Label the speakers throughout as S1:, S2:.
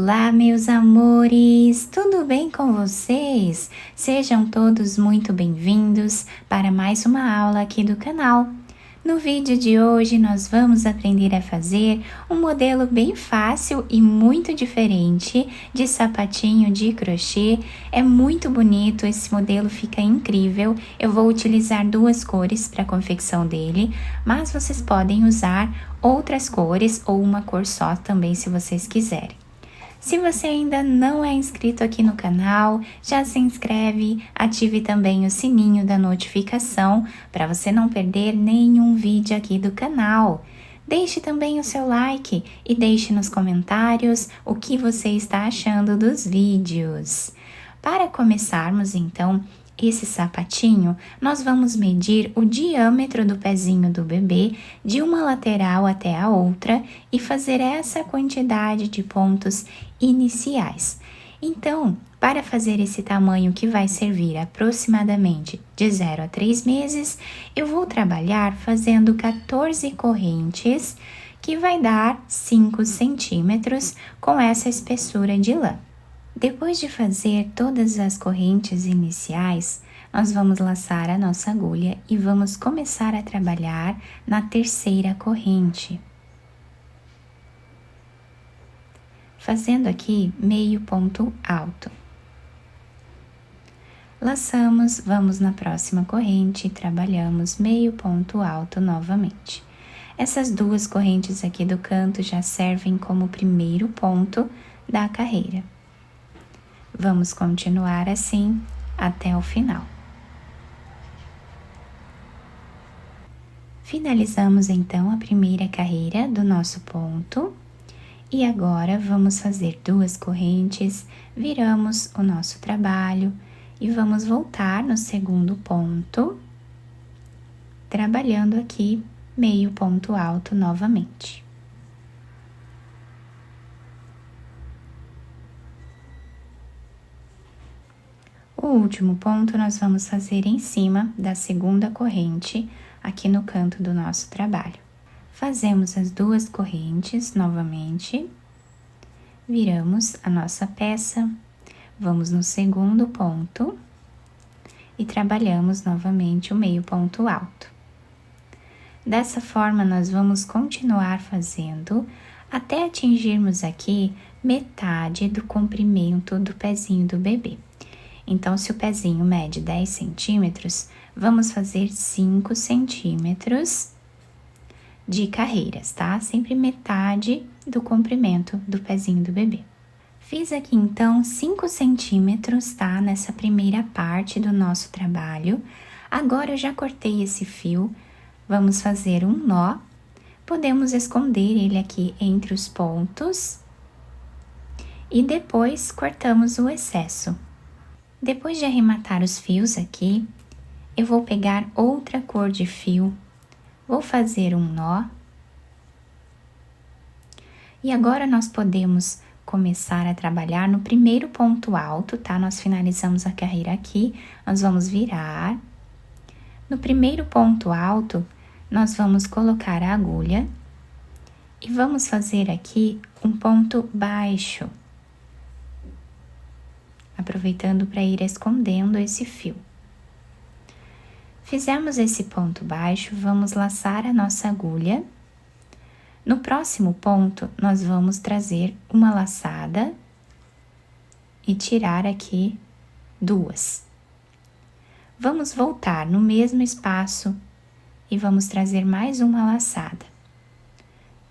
S1: Olá, meus amores! Tudo bem com vocês? Sejam todos muito bem-vindos para mais uma aula aqui do canal. No vídeo de hoje, nós vamos aprender a fazer um modelo bem fácil e muito diferente de sapatinho de crochê. É muito bonito, esse modelo fica incrível. Eu vou utilizar duas cores para a confecção dele, mas vocês podem usar outras cores ou uma cor só também, se vocês quiserem. Se você ainda não é inscrito aqui no canal, já se inscreve, ative também o sininho da notificação para você não perder nenhum vídeo aqui do canal. Deixe também o seu like e deixe nos comentários o que você está achando dos vídeos. Para começarmos então esse sapatinho, nós vamos medir o diâmetro do pezinho do bebê de uma lateral até a outra e fazer essa quantidade de pontos iniciais. Então, para fazer esse tamanho que vai servir aproximadamente de 0 a 3 meses, eu vou trabalhar fazendo 14 correntes, que vai dar 5 centímetros com essa espessura de lã. Depois de fazer todas as correntes iniciais, nós vamos laçar a nossa agulha e vamos começar a trabalhar na terceira corrente. Fazendo aqui meio ponto alto. Laçamos, vamos na próxima corrente e trabalhamos meio ponto alto novamente. Essas duas correntes aqui do canto já servem como primeiro ponto da carreira. Vamos continuar assim até o final. Finalizamos então a primeira carreira do nosso ponto e agora vamos fazer duas correntes, viramos o nosso trabalho e vamos voltar no segundo ponto, trabalhando aqui meio ponto alto novamente. O último ponto nós vamos fazer em cima da segunda corrente, aqui no canto do nosso trabalho. Fazemos as duas correntes novamente, viramos a nossa peça, vamos no segundo ponto e trabalhamos novamente o meio ponto alto. Dessa forma, nós vamos continuar fazendo até atingirmos aqui metade do comprimento do pezinho do bebê. Então, se o pezinho mede 10 centímetros, vamos fazer 5 centímetros de carreiras, tá? Sempre metade do comprimento do pezinho do bebê. Fiz aqui, então, 5 centímetros, tá? Nessa primeira parte do nosso trabalho. Agora, eu já cortei esse fio, vamos fazer um nó. Podemos esconder ele aqui entre os pontos e depois cortamos o excesso. Depois de arrematar os fios aqui, eu vou pegar outra cor de fio, vou fazer um nó. E agora nós podemos começar a trabalhar no primeiro ponto alto, tá? Nós finalizamos a carreira aqui, nós vamos virar. No primeiro ponto alto, nós vamos colocar a agulha e vamos fazer aqui um ponto baixo, aproveitando para ir escondendo esse fio. Fizemos esse ponto baixo, vamos laçar a nossa agulha. No próximo ponto, nós vamos trazer uma laçada e tirar aqui duas. Vamos voltar no mesmo espaço e vamos trazer mais uma laçada.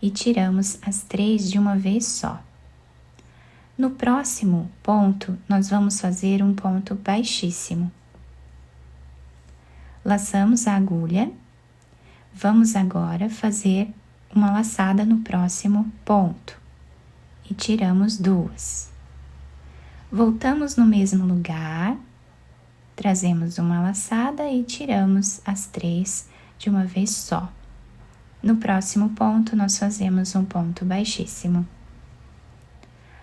S1: E tiramos as 3 de uma vez só. No próximo ponto, nós vamos fazer um ponto baixíssimo. Laçamos a agulha, vamos agora fazer uma laçada no próximo ponto e tiramos duas. Voltamos no mesmo lugar, trazemos uma laçada e tiramos as 3 de uma vez só. No próximo ponto, nós fazemos um ponto baixíssimo.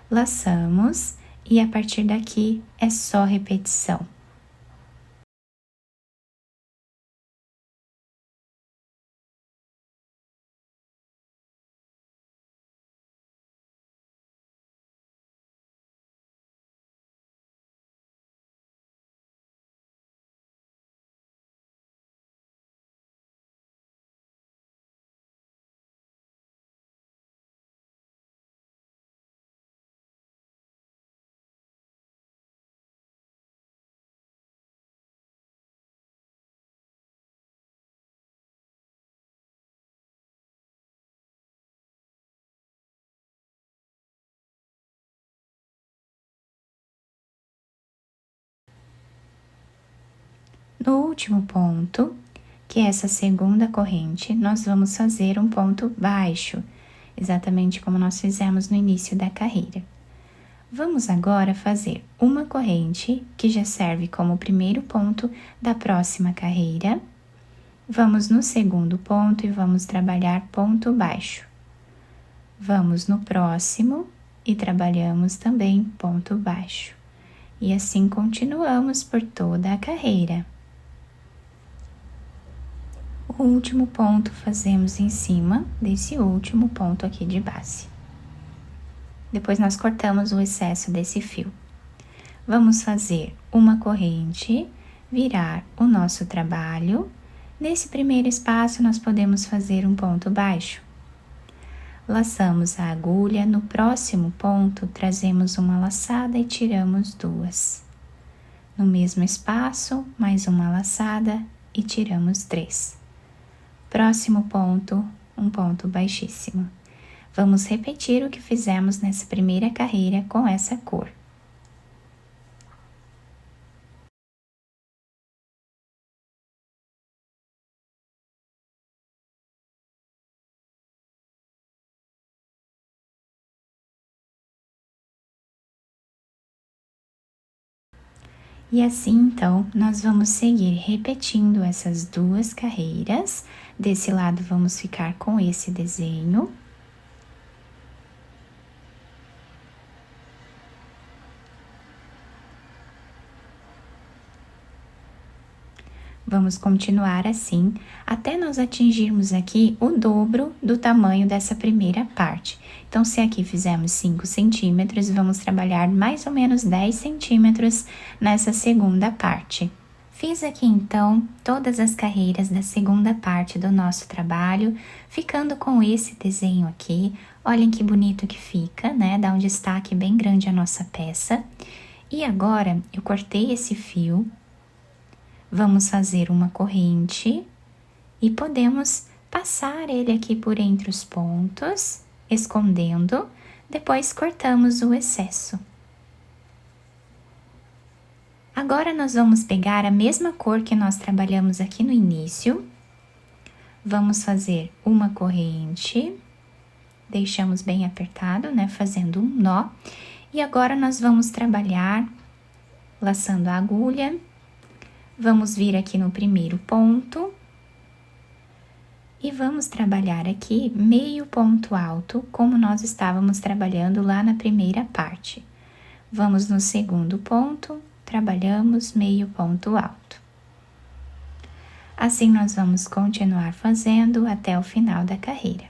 S1: Laçamos e a partir daqui é só repetição. No último ponto, que é essa segunda corrente, nós vamos fazer um ponto baixo, exatamente como nós fizemos no início da carreira. Vamos agora fazer uma corrente, que já serve como primeiro ponto da próxima carreira. Vamos no segundo ponto e vamos trabalhar ponto baixo. Vamos no próximo e trabalhamos também ponto baixo. E assim continuamos por toda a carreira. O último ponto fazemos em cima desse último ponto aqui de base. Depois nós cortamos o excesso desse fio. Vamos fazer uma corrente, virar o nosso trabalho. Nesse primeiro espaço nós podemos fazer um ponto baixo. Laçamos a agulha, no próximo ponto trazemos uma laçada e tiramos duas. No mesmo espaço, mais uma laçada e tiramos 3. Próximo ponto, um ponto baixíssimo. Vamos repetir o que fizemos nessa primeira carreira com essa cor. E assim, então, nós vamos seguir repetindo essas duas carreiras. Desse lado, vamos ficar com esse desenho. Vamos continuar assim, até nós atingirmos aqui o dobro do tamanho dessa primeira parte. Então, se aqui fizemos 5 centímetros, vamos trabalhar mais ou menos 10 centímetros nessa segunda parte. Fiz aqui, então, todas as carreiras da segunda parte do nosso trabalho, ficando com esse desenho aqui. Olhem que bonito que fica, né? Dá um destaque bem grande à nossa peça. E agora, eu cortei esse fio. Vamos fazer uma corrente e podemos passar ele aqui por entre os pontos, escondendo, depois cortamos o excesso. Agora, nós vamos pegar a mesma cor que nós trabalhamos aqui no início, vamos fazer uma corrente, deixamos bem apertado, né, fazendo um nó, e agora nós vamos trabalhar laçando a agulha. Vamos vir aqui no primeiro ponto e vamos trabalhar aqui meio ponto alto, como nós estávamos trabalhando lá na primeira parte. Vamos no segundo ponto, trabalhamos meio ponto alto. Assim, nós vamos continuar fazendo até o final da carreira.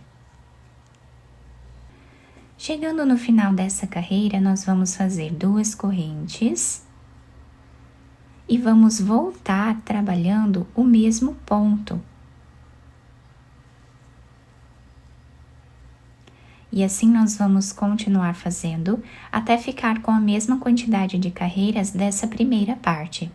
S1: Chegando no final dessa carreira, nós vamos fazer 2 correntes. E vamos voltar trabalhando o mesmo ponto. E assim nós vamos continuar fazendo até ficar com a mesma quantidade de carreiras dessa primeira parte.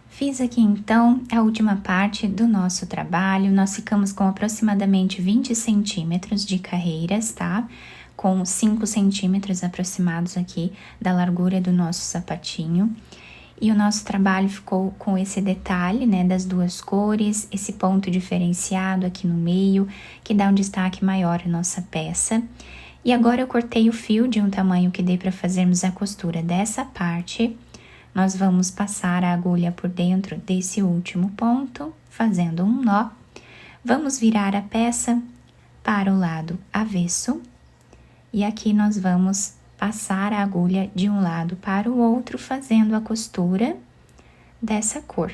S1: Fiz aqui então a última parte do nosso trabalho, nós ficamos com aproximadamente 20 centímetros de carreiras, tá? Com 5 centímetros aproximados aqui da largura do nosso sapatinho. E o nosso trabalho ficou com esse detalhe, né, das 2 cores, esse ponto diferenciado aqui no meio, que dá um destaque maior à nossa peça. E agora eu cortei o fio de um tamanho que dê para fazermos a costura dessa parte. Nós vamos passar a agulha por dentro desse último ponto, fazendo um nó. Vamos virar a peça para o lado avesso. E aqui nós vamos passar a agulha de um lado para o outro, fazendo a costura dessa cor.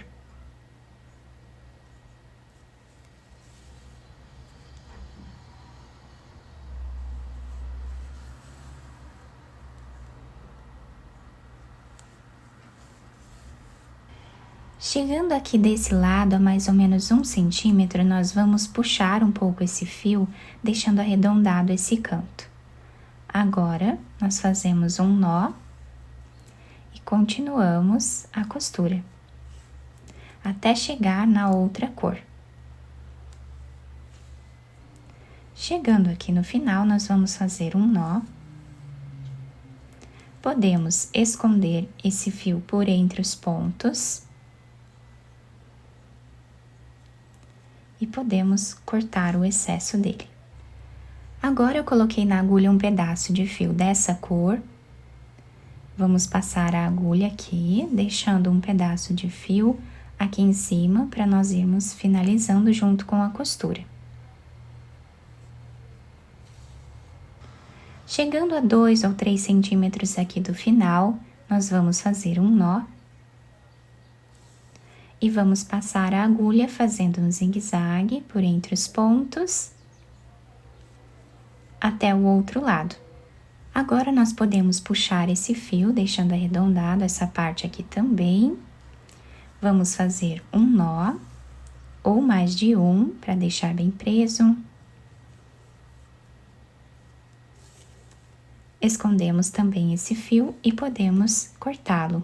S1: Chegando aqui desse lado a mais ou menos 1 centímetro, nós vamos puxar um pouco esse fio, deixando arredondado esse canto. Agora, nós fazemos um nó e continuamos a costura, até chegar na outra cor. Chegando aqui no final, nós vamos fazer um nó. Podemos esconder esse fio por entre os pontos. e podemos cortar o excesso dele. Agora eu coloquei na agulha um pedaço de fio dessa cor. Vamos passar a agulha aqui, deixando um pedaço de fio aqui em cima para nós irmos finalizando junto com a costura. Chegando a 2 ou 3 centímetros aqui do final, nós vamos fazer um nó. E vamos passar a agulha fazendo um zigue-zague por entre os pontos até o outro lado. Agora, nós podemos puxar esse fio, deixando arredondado essa parte aqui também. Vamos fazer um nó, ou mais de um, para deixar bem preso. Escondemos também esse fio e podemos cortá-lo.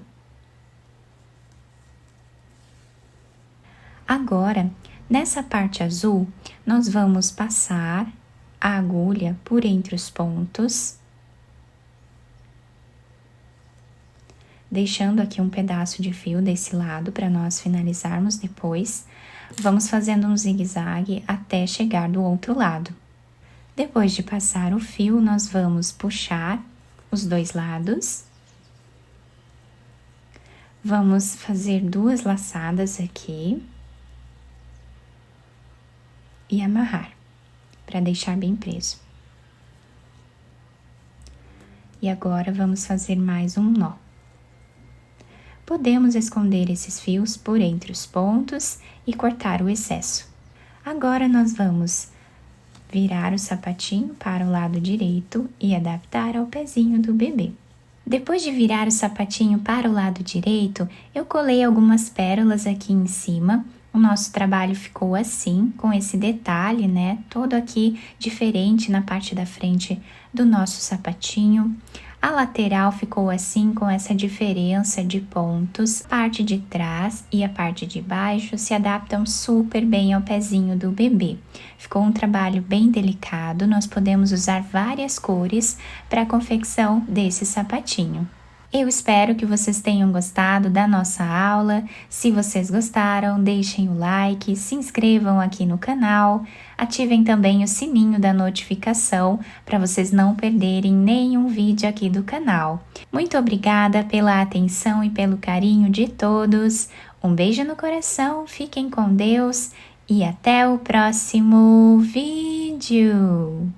S1: Agora, nessa parte azul, nós vamos passar a agulha por entre os pontos, deixando aqui um pedaço de fio desse lado para nós finalizarmos depois. Vamos fazendo um zigue-zague até chegar do outro lado. Depois de passar o fio, nós vamos puxar os dois lados. Vamos fazer 2 laçadas aqui e amarrar, para deixar bem preso. E agora, vamos fazer mais um nó. Podemos esconder esses fios por entre os pontos e cortar o excesso. Agora, nós vamos virar o sapatinho para o lado direito e adaptar ao pezinho do bebê. Depois de virar o sapatinho para o lado direito, eu colei algumas pérolas aqui em cima. O nosso trabalho ficou assim, com esse detalhe, né? Todo aqui diferente na parte da frente do nosso sapatinho. A lateral ficou assim, com essa diferença de pontos. A parte de trás e a parte de baixo se adaptam super bem ao pezinho do bebê. Ficou um trabalho bem delicado, nós podemos usar várias cores para a confecção desse sapatinho. Eu espero que vocês tenham gostado da nossa aula. Se vocês gostaram, deixem o like, se inscrevam aqui no canal, ativem também o sininho da notificação para vocês não perderem nenhum vídeo aqui do canal. Muito obrigada pela atenção e pelo carinho de todos. Um beijo no coração, fiquem com Deus e até o próximo vídeo!